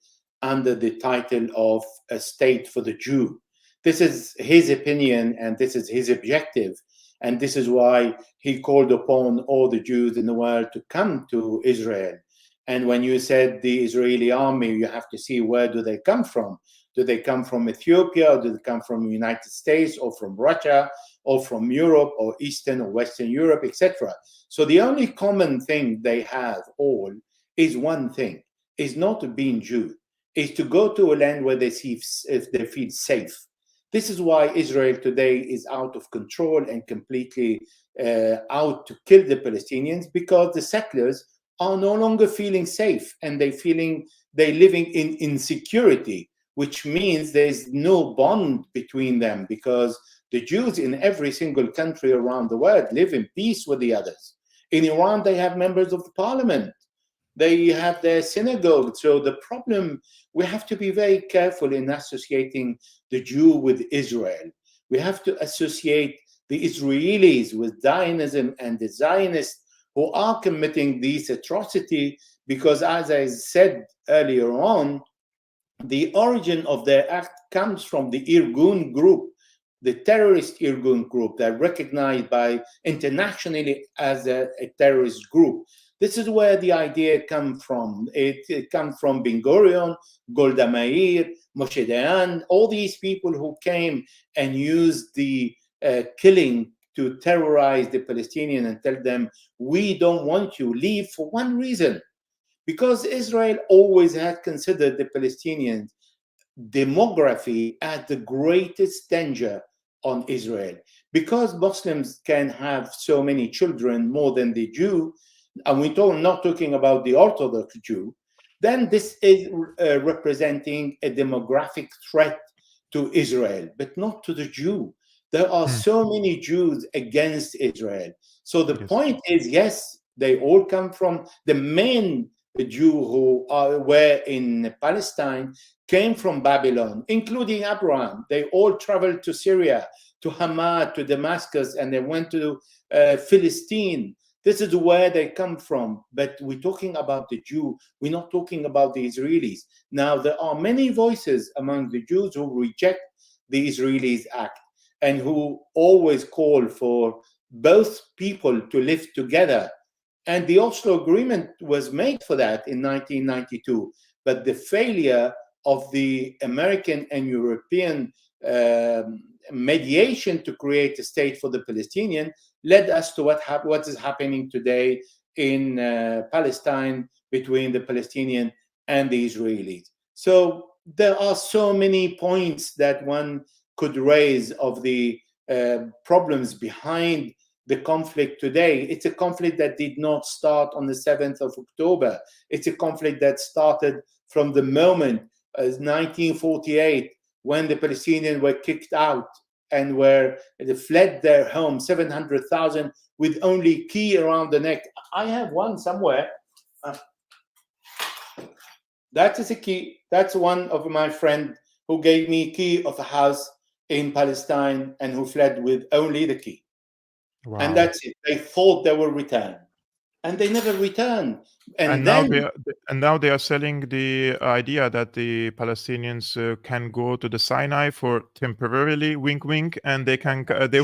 under the title of a state for the Jew. This is his opinion and this is his objective. And this is why he called upon all the Jews in the world to come to Israel. And when you said the Israeli army, you have to see where do they come from? Do they come from Ethiopia, or do they come from the United States, or from Russia, or from Europe, or Eastern or Western Europe, etc.? So the only common thing they have all is one thing: is not being Jew, is to go to a land where they see if they feel safe. This is why Israel today is out of control and completely out to kill the Palestinians, because the settlers are no longer feeling safe and they're living in insecurity, which means there's no bond between them, because the Jews in every single country around the world live in peace with the others. In Iran, they have members of the parliament. They have their synagogue. So the problem, we have to be very careful in associating the Jew with Israel. We have to associate the Israelis with Zionism and the Zionists who are committing these atrocities, because as I said earlier on, the origin of their act comes from the Irgun group, the terrorist Irgun group that recognized by internationally as a terrorist group. This is where the idea comes from. It comes from Ben Gurion, Golda Meir, Moshe Dayan, all these people who came and used the killing to terrorize the Palestinians and tell them, we don't want you, leave, for one reason: because Israel always had considered the Palestinians demography as the greatest danger on Israel. Because Muslims can have so many children more than the Jew, and we're not talking about the Orthodox Jew, then this is representing a demographic threat to Israel, but not to the Jew. There are Hmm. so many Jews against Israel. So the Yes. point is, yes, they all come from the main Jew who were in Palestine came from Babylon, including Abraham. They all traveled to Syria, to Hamad, to Damascus, and they went to Philistine. This is where they come from. But we're talking about the Jew. We're not talking about the Israelis. Now, there are many voices among the Jews who reject the Israelis' act and who always call for both people to live together. And the Oslo Agreement was made for that in 1992. But the failure of the American and European mediation to create a state for the Palestinian led us to what is happening today in Palestine between the Palestinian and the Israelis. So there are so many points that one could raise of the problems behind the conflict today. It's a conflict that did not start on the 7th of October. It's a conflict that started from the moment 1948, when the Palestinians were kicked out and they fled their home, 700,000 with only key around the neck. I have one somewhere. That is a key. That's one of my friend who gave me key of a house in Palestine and who fled with only the key. And Wow. that's it. They thought they will return, and they never return. And And now then, they are selling the idea that the Palestinians can go to the Sinai for temporarily, wink, wink, and they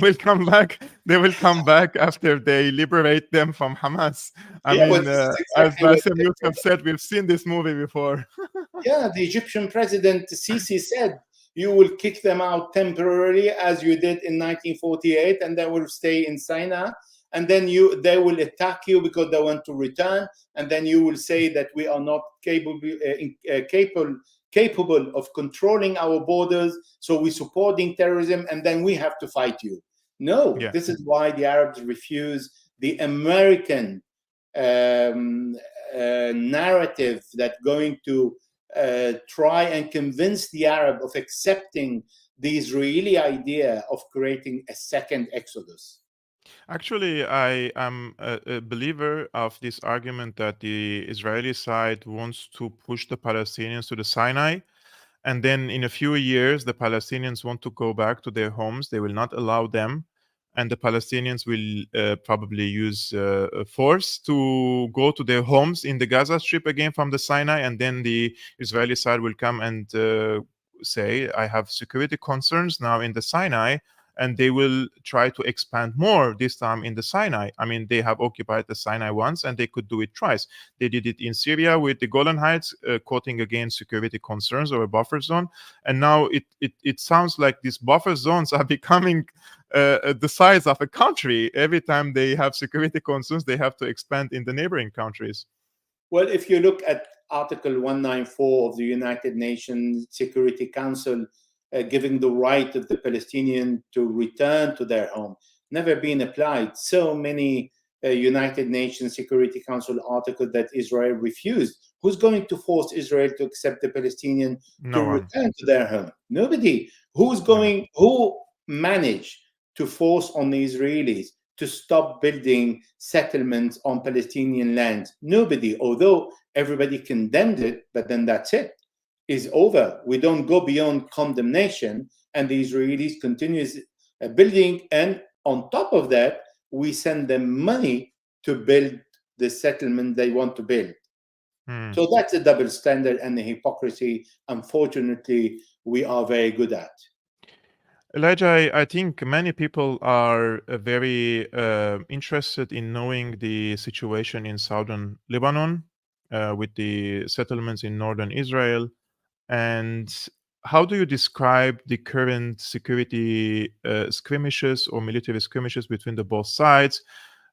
will come back. They will come back after they liberate them from Hamas. I yeah, well, mean, this is as exactly what. Bassem Youssef said, we've seen this movie before. Yeah, the Egyptian president Sisi said, "You will kick them out temporarily, as you did in 1948, and they will stay in Sinai. And then they will attack you because they want to return. And then you will say that we are not capable of controlling our borders, so we're supporting terrorism, and then we have to fight you." No, Yeah. this is why the Arabs refuse the American narrative that going to try and convince the Arab of accepting the Israeli idea of creating a second Exodus. Actually, I am a believer of this argument that the Israeli side wants to push the Palestinians to the Sinai. And then in a few years, the Palestinians want to go back to their homes. They will not allow them. And the Palestinians will probably use force to go to their homes in the Gaza Strip again from the Sinai. And then the Israeli side will come and say, I have security concerns now in the Sinai. And they will try to expand more this time in the Sinai. I mean, they have occupied the Sinai once and they could do it twice. They did it in Syria with the Golan Heights, quoting again security concerns or a buffer zone. And now it sounds like these buffer zones are becoming the size of a country. Every time they have security concerns, they have to expand in the neighboring countries. Well, if you look at Article 194 of the United Nations Security Council, giving the right of the Palestinian to return to their home, never been applied. So many United Nations Security Council articles that Israel refused. Who's going to force Israel to accept the Palestinian to No one. return to their home? Nobody. No. Who managed to force on the Israelis to stop building settlements on Palestinian land? Nobody, although everybody condemned it, but then that's it. It's over. We don't go beyond condemnation, and the Israelis continue building. And on top of that, we send them money to build the settlement they want to build. So that's a double standard and the hypocrisy, unfortunately, we are very good at. Elijah, I think many people are very interested in knowing the situation in southern Lebanon with the settlements in northern Israel. And how do you describe the current security skirmishes or military skirmishes between the both sides?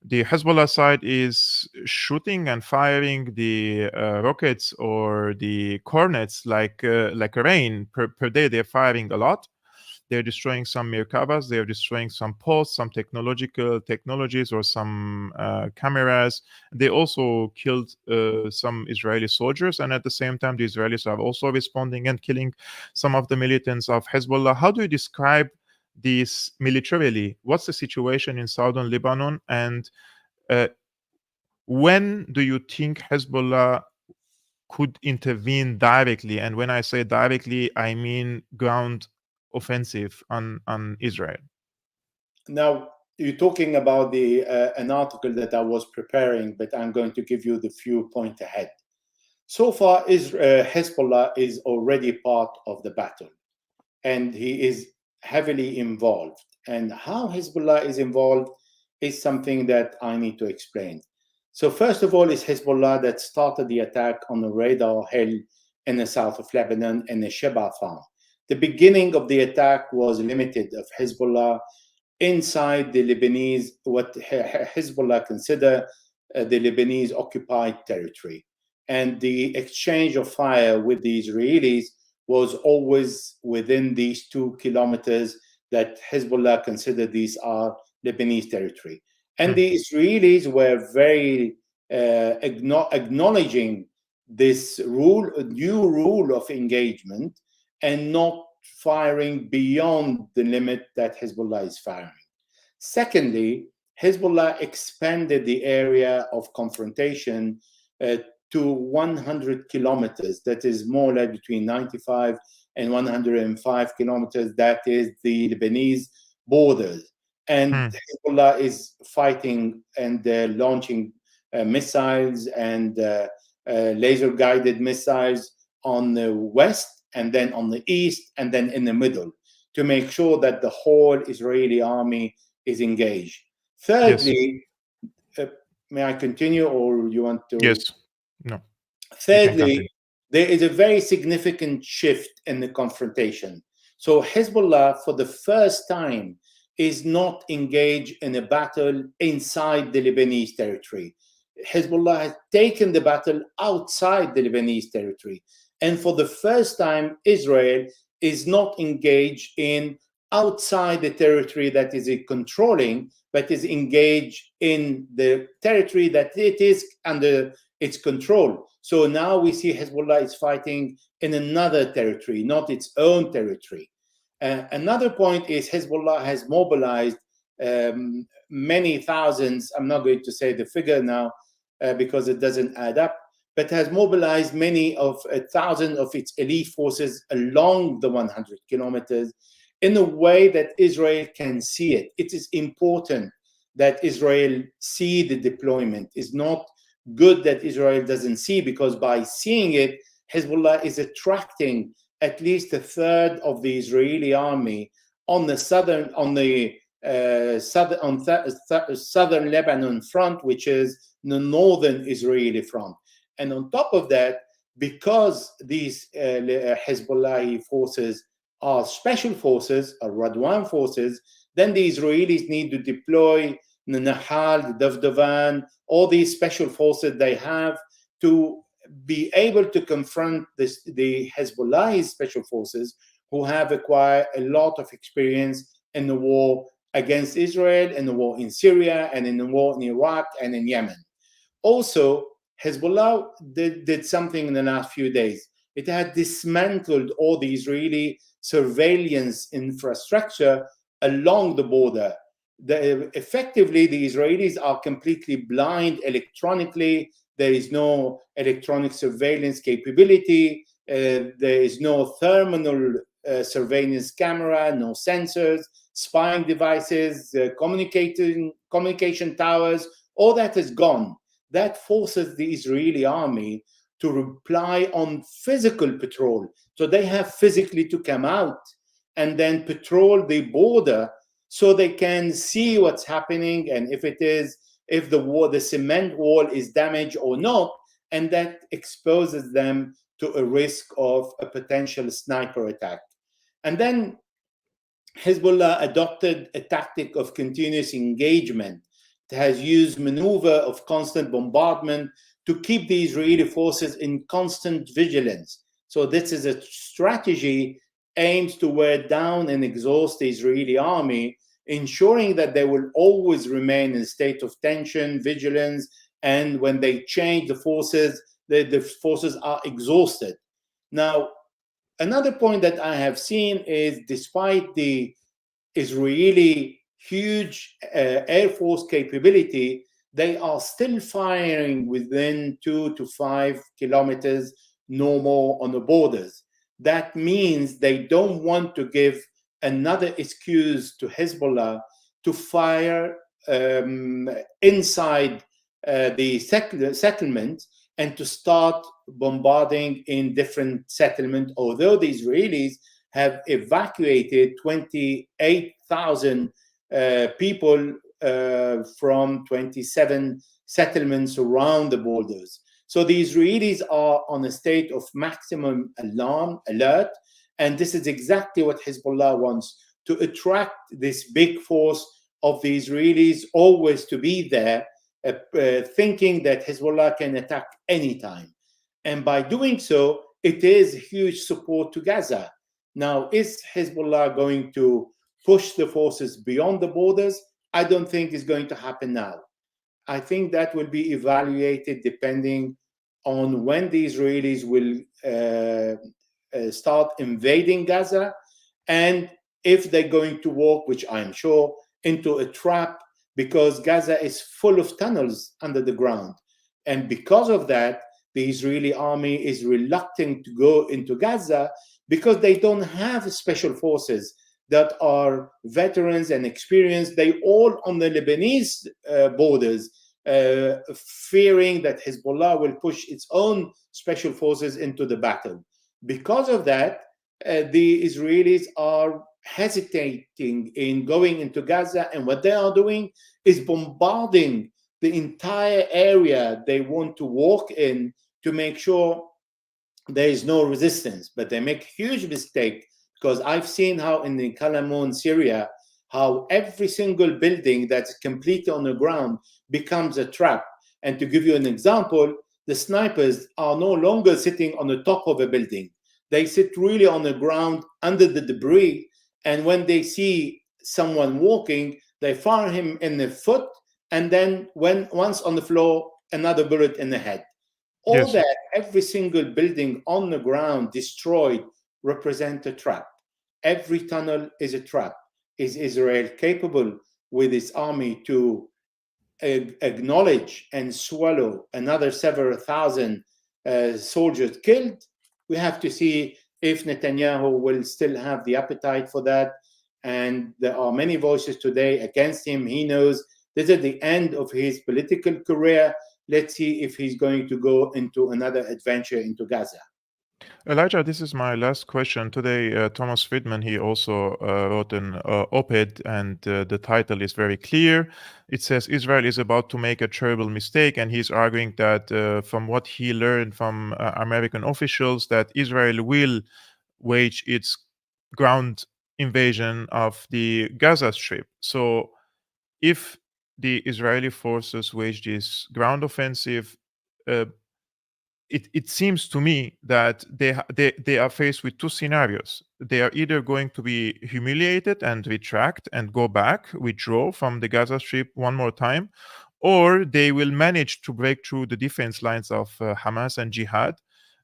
The Hezbollah side is shooting and firing the rockets or the cornets like a rain per day. They're firing a lot. They're destroying some Merkabas. They're destroying some posts, some technologies, or some cameras. They also killed some Israeli soldiers, and at the same time, the Israelis are also responding and killing some of the militants of Hezbollah. How do you describe this militarily? What's the situation in southern Lebanon, and uh, when do you think Hezbollah could intervene directly? And when I say directly, I mean ground offensive on Israel. Now, you're talking about the an article that I was preparing, but I'm going to give you the few points ahead. So far, Hezbollah is already part of the battle, and he is heavily involved. And how Hezbollah is involved is something that I need to explain. So first of all, it's Hezbollah that started the attack on the Radar Hill in the south of Lebanon in the Sheba farm. The beginning of the attack was limited of Hezbollah inside the Lebanese, what Hezbollah consider the Lebanese occupied territory. And the exchange of fire with the Israelis was always within these 2 kilometers that Hezbollah considered these are Lebanese territory. And the Israelis were very acknowledging this new rule of engagement, and not firing beyond the limit that Hezbollah is firing. Secondly, Hezbollah expanded the area of confrontation to 100 kilometers. That is more like between 95 and 105 kilometers. That is the Lebanese borders. And Hezbollah is fighting and launching missiles and laser-guided missiles on the west, and then on the east, and then in the middle, to make sure that the whole Israeli army is engaged. Thirdly, may I continue, or you want to? Yes. No. Thirdly, there is a very significant shift in the confrontation. So Hezbollah, for the first time, is not engaged in a battle inside the Lebanese territory. Hezbollah has taken the battle outside the Lebanese territory. And for the first time, Israel is not engaged in outside the territory that is controlling, but is engaged in the territory that it is under its control. So now we see Hezbollah is fighting in another territory, not its own territory. Another point is Hezbollah has mobilized many thousands, I'm not going to say the figure now because it doesn't add up, but has mobilized many of 1,000 of its elite forces along the 100 kilometers in a way that Israel can see it. It is important that Israel see the deployment. It's not good that Israel doesn't see, because by seeing it, Hezbollah is attracting at least a third of the Israeli army on the southern Lebanon front, which is the northern Israeli front. And on top of that, because these Hezbollah forces are special forces, are Radwan forces, then the Israelis need to deploy the Nahal, the Davdovan, all these special forces they have to be able to confront the Hezbollah special forces, who have acquired a lot of experience in the war against Israel, in the war in Syria, and in the war in Iraq and in Yemen. Also, Hezbollah did something in the last few days. It had dismantled all the Israeli surveillance infrastructure along the border. Effectively, the Israelis are completely blind electronically. There is no electronic surveillance capability. There is no thermal surveillance camera, no sensors, spying devices, communication towers. All that is gone. That forces the Israeli army to rely on physical patrol. So they have physically to come out and then patrol the border so they can see what's happening, and if the cement wall is damaged or not, and that exposes them to a risk of a potential sniper attack. And then Hezbollah adopted a tactic of continuous engagement. It has used maneuver of constant bombardment to keep the Israeli forces in constant vigilance. So this is a strategy aimed to wear down and exhaust the Israeli army, ensuring that they will always remain in a state of tension, vigilance, and when they change the forces, the forces are exhausted. Now, another point that I have seen is, despite the Israeli huge air force capability, they are still firing within 2 to 5 kilometers, no more, on the borders. That means they don't want to give another excuse to Hezbollah to fire inside the settlement and to start bombarding in different settlements, although the Israelis have evacuated 28,000 people from 27 settlements around the borders. So the Israelis are on a state of maximum alarm, alert, and this is exactly what Hezbollah wants, to attract this big force of the Israelis always to be there, thinking that Hezbollah can attack anytime. And by doing so, it is huge support to Gaza. Now, is Hezbollah going to push the forces beyond the borders? I don't think it's going to happen now. I think that will be evaluated depending on when the Israelis will start invading Gaza, and if they're going to walk, which I'm sure, into a trap, because Gaza is full of tunnels under the ground. And because of that, the Israeli army is reluctant to go into Gaza because they don't have special forces that are veterans and experienced. They all on the Lebanese borders, fearing that Hezbollah will push its own special forces into the battle. Because of that, the Israelis are hesitating in going into Gaza, and what they are doing is bombarding the entire area they want to walk in to make sure there is no resistance. But they make a huge mistake, because I've seen how in the Kalamoun, Syria, how every single building that's completely on the ground becomes a trap. And to give you an example, the snipers are no longer sitting on the top of a building. They sit really on the ground under the debris. And when they see someone walking, they fire him in the foot. And then once on the floor, another bullet in the head. All Yes. that, every single building on the ground destroyed, represent a trap. Every tunnel is a trap. Is Israel capable with its army to acknowledge and swallow another several thousand soldiers killed? We have to see if Netanyahu will still have the appetite for that. And there are many voices today against him. He knows this is the end of his political career. Let's see if he's going to go into another adventure into Gaza. Elijah, this is my last question today. Thomas Friedman, he also wrote an op-ed, and the title is very clear. It says Israel is about to make a terrible mistake, and he's arguing that from what he learned from American officials, that Israel will wage its ground invasion of the Gaza Strip. So if the Israeli forces wage this ground offensive, it seems to me that they are faced with two scenarios. They are either going to be humiliated and retract and go back, withdraw from the Gaza Strip one more time, or they will manage to break through the defense lines of Hamas and Jihad,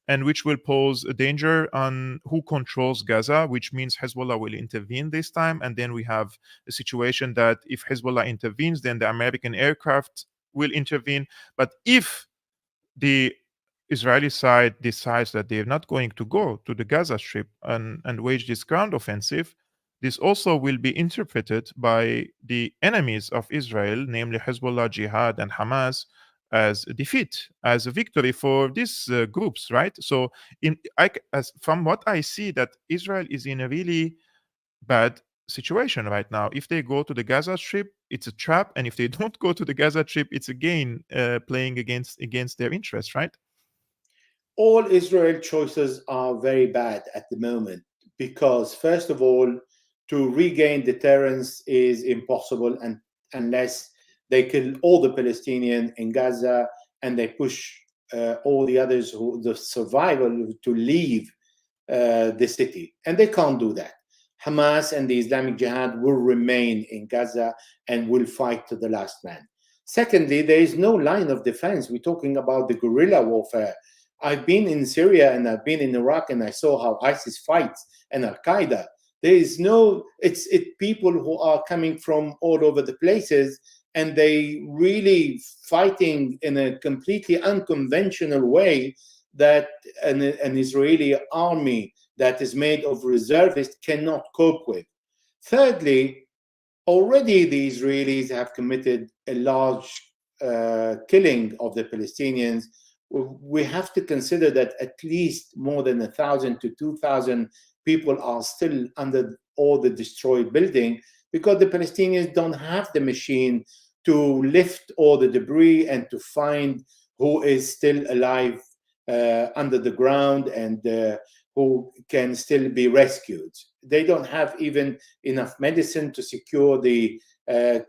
and which will pose a danger on who controls Gaza, which means Hezbollah will intervene this time. And then we have a situation that if Hezbollah intervenes, then the American aircraft will intervene. But if the Israeli side decides that they are not going to go to the Gaza Strip and wage this ground offensive, this also will be interpreted by the enemies of Israel, namely Hezbollah, Jihad, and Hamas, as a defeat, as a victory for these groups, right? So, from what I see, that Israel is in a really bad situation right now. If they go to the Gaza Strip, it's a trap, and if they don't go to the Gaza Strip, it's again playing against their interests, right? All Israel choices are very bad at the moment, because first of all, to regain deterrence is impossible unless they kill all the Palestinians in Gaza and they push all the others, the survival, to leave the city. And they can't do that. Hamas and the Islamic Jihad will remain in Gaza and will fight to the last man. Secondly, there is no line of defense. We're talking about the guerrilla warfare. I've been in Syria and I've been in Iraq, and I saw how ISIS fights and Al Qaeda. There is no, it's people who are coming from all over the places, and they really fighting in a completely unconventional way that an Israeli army that is made of reservists cannot cope with. Thirdly, already the Israelis have committed a large killing of the Palestinians. We have to consider that at least more than 1,000 to 2,000 people are still under all the destroyed building, because the Palestinians don't have the machine to lift all the debris and to find who is still alive under the ground and who can still be rescued. They don't have even enough medicine to secure the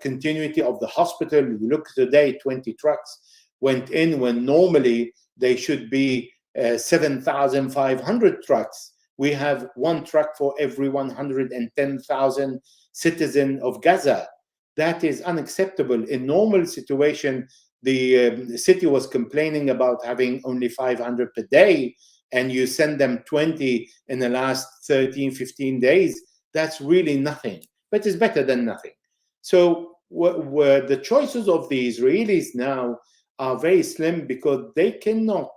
continuity of the hospital. You look today, 20 trucks went in when normally they should be 7,500 trucks. We have one truck for every 110,000 citizens of Gaza. That is unacceptable. In normal situation, the city was complaining about having only 500 per day, and you send them 20 in the last 13, 15 days. That's really nothing, but it's better than nothing. So the choices of the Israelis now are very slim, because they cannot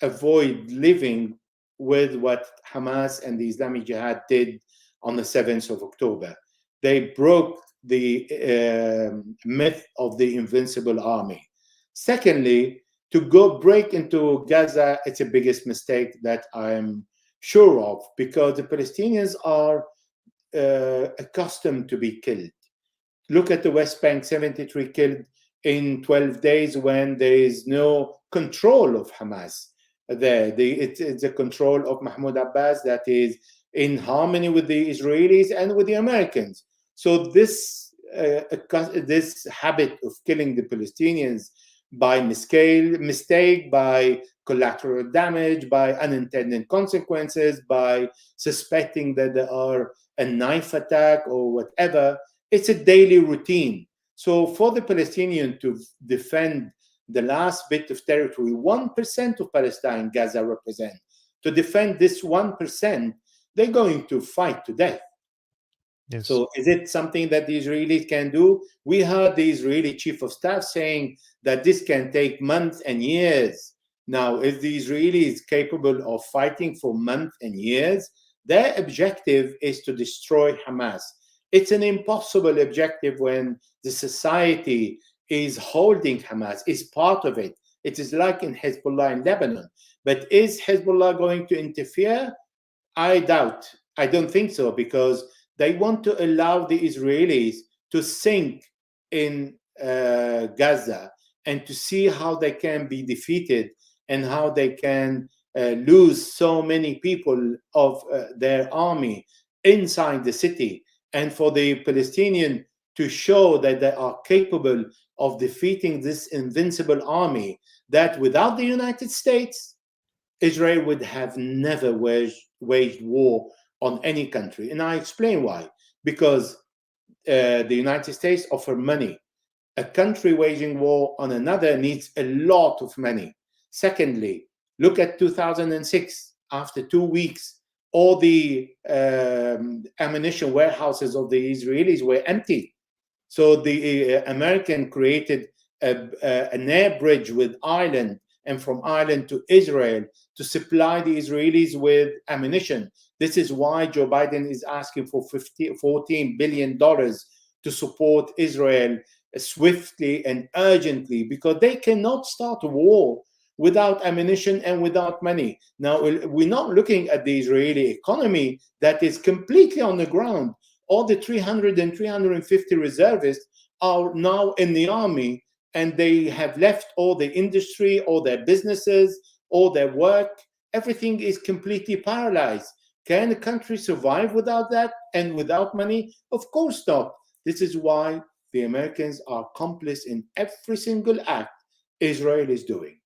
avoid living with what Hamas and the Islamic Jihad did on the 7th of October. They broke the myth of the invincible army. Secondly, to go break into Gaza, it's the biggest mistake that I'm sure of, because the Palestinians are accustomed to be killed. Look at the West Bank, 73 killed in 12 days when there is no control of Hamas there. It's a control of Mahmoud Abbas that is in harmony with the Israelis and with the Americans. So this habit of killing the Palestinians by mistake, by collateral damage, by unintended consequences, by suspecting that there are a knife attack or whatever, it's a daily routine. So for the Palestinian to defend the last bit of territory, 1% of Palestine, Gaza represent, to defend this 1%, they're going to fight to death. Yes. So is it something that the Israelis can do? We heard the Israeli chief of staff saying that this can take months and years. Now, is the Israelis capable of fighting for months and years? Their objective is to destroy Hamas. It's an impossible objective when the society is holding Hamas, is part of it. It is like in Hezbollah in Lebanon. But is Hezbollah going to interfere? I doubt. I don't think so, because they want to allow the Israelis to sink in Gaza and to see how they can be defeated and how they can lose so many people of their army inside the city. And for the Palestinian to show that they are capable of defeating this invincible army, that without the United States, Israel would have never waged war on any country. And I explain why. Because the United States offer money. A country waging war on another needs a lot of money. Secondly, look at 2006. After 2 weeks, all the ammunition warehouses of the Israelis were empty. So the American created an air bridge with Ireland, and from Ireland to Israel, to supply the Israelis with ammunition. This is why Joe Biden is asking for $14 billion to support Israel swiftly and urgently, because they cannot start a war without ammunition and without money. Now, we're not looking at the Israeli economy that is completely on the ground. All the 300 and 350 reservists are now in the army, and they have left all the industry, all their businesses, all their work. Everything is completely paralyzed. Can a country survive without that and without money? Of course not. This is why the Americans are complicit in every single act Israel is doing.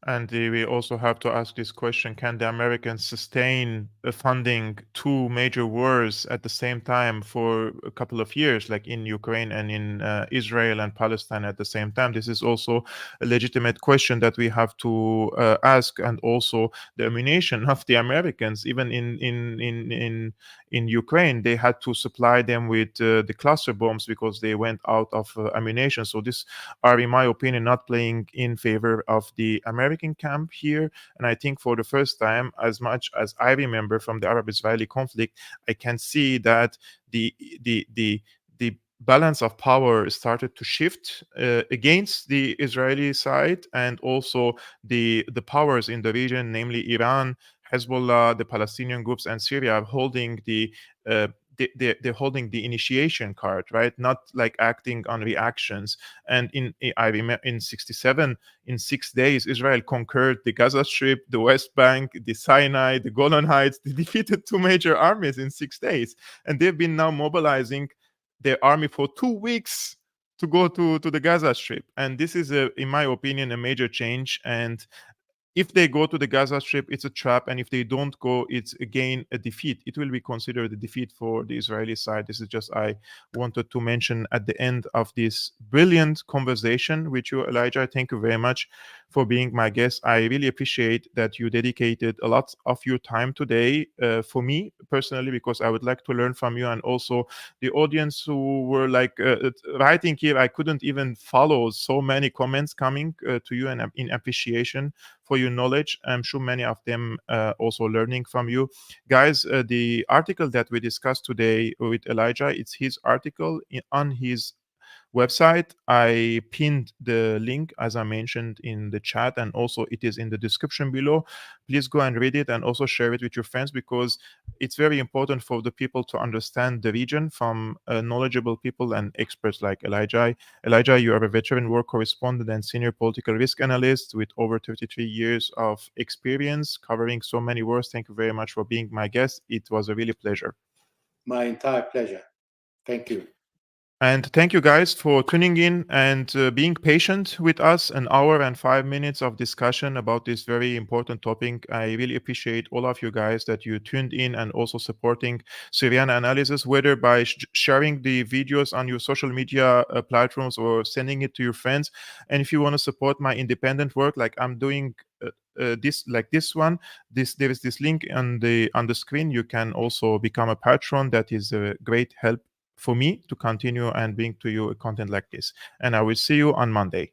And we also have to ask this question: can the Americans sustain funding two major wars at the same time for a couple of years, like in Ukraine and in Israel and Palestine at the same time? This is also a legitimate question that we have to ask. And also the ammunition of the Americans, even in Ukraine, they had to supply them with the cluster bombs because they went out of ammunition. So this are, in my opinion, not playing in favor of the American camp here. And I think for the first time, as much as I remember from the Arab-Israeli conflict, I can see that the balance of power started to shift against the Israeli side, and also the powers in the region, namely Iran, Hezbollah, the Palestinian groups, and Syria, are holding they're holding the initiation card, right? Not like acting on reactions. And I remember in 67, in 6 days, Israel conquered the Gaza Strip, the West Bank, the Sinai, the Golan Heights. They defeated two major armies in 6 days, and they've been now mobilizing their army for 2 weeks to go to the Gaza Strip. And this is, in my opinion, a major change. And if they go to the Gaza Strip, it's a trap. And if they don't go, it's again a defeat. It will be considered a defeat for the Israeli side. This is just, I wanted to mention at the end of this brilliant conversation with you, Elijah. Thank you very much for being my guest. I really appreciate that you dedicated a lot of your time today for me personally, because I would like to learn from you, and also the audience who were like writing here. I couldn't even follow so many comments coming to you, and in appreciation for your knowledge. I'm sure many of them also learning from you. Guys, the article that we discussed today with Elijah, it's his article on his website. I pinned the link, as I mentioned, in the chat, and also it is in the description below. Please go and read it and also share it with your friends, because it's very important for the people to understand the region from knowledgeable people and experts like Elijah. Elijah, you are a veteran war correspondent and senior political risk analyst with over 33 years of experience covering so many wars. Thank you very much for being my guest. It was a really pleasure. My entire pleasure. Thank you. And thank you guys for tuning in and being patient with us. An hour and 5 minutes of discussion about this very important topic. I really appreciate all of you guys that you tuned in and also supporting Syriana Analysis, whether by sharing the videos on your social media platforms or sending it to your friends. And if you want to support my independent work, like I'm doing this one, there is this link on the screen. You can also become a patron. That is a great help for me to continue and bring to you content like this. And I will see you on Monday.